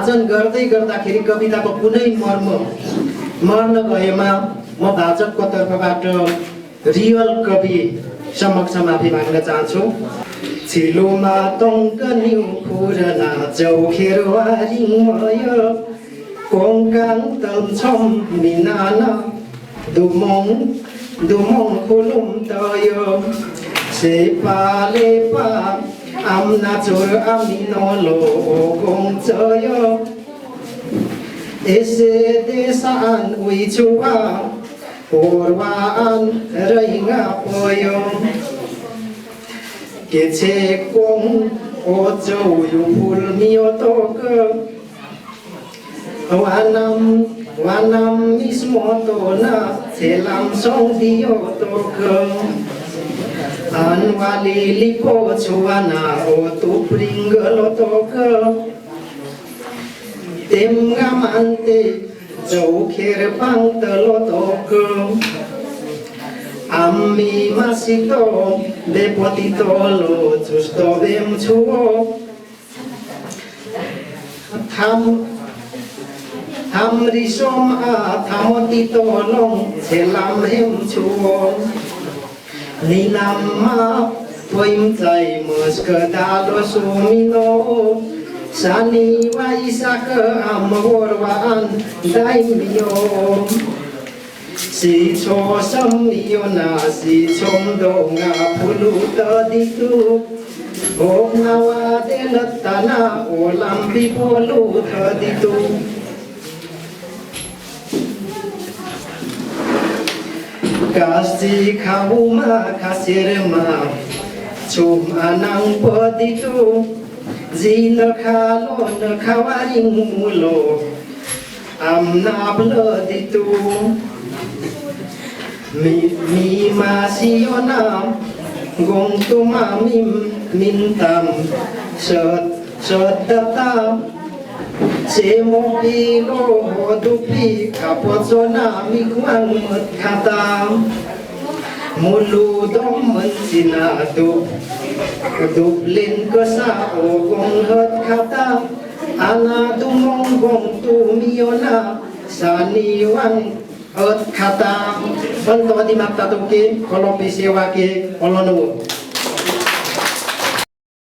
वाचन गर्दै गर्दाखेरि कविताको कुनै मर्म मर्न गएमा म भाजपको तर्फबाट रियल कवि समक्ष माफी माग्न चाहन्छु। छिलोमा तङ्क न्यु खुरना चौखेर वारिमय कोङ्काङ तन्छम मिनाना दुमोङ दुमोङ खुलुम तयो सेपाले पा amna chor aminolo gongchoyo ese desan uichua orwan rainga poyo keche kong ojo yupul miotoke wanam mismotona selam song diotoke an wali lipo chuana o tu pringgalo toke tem ngamante jau kher pang telo toke ammi masito depoti tolo justo bem chuo tham risom a thamoti tolong selam hem chuo Ninamma poim tsai muskadalo sumino Sani wa isaka amorwan daimyo Si cho samyo na si chomdo nga puluta ditu Om nawa delatana olambi puluta ditu Kasi kauma kasirma chum anang poditu zina kalon kawaring mulo amna bloditu mi masiona gong tumamim mintam sot datam Semo ilo dupi kapozona mikwang katam mulu dom mensina dublin kesa ogong het katam ana dumong gong tu miona saniwang het katam bantu di mata tuki kalau pisiwa ke olonu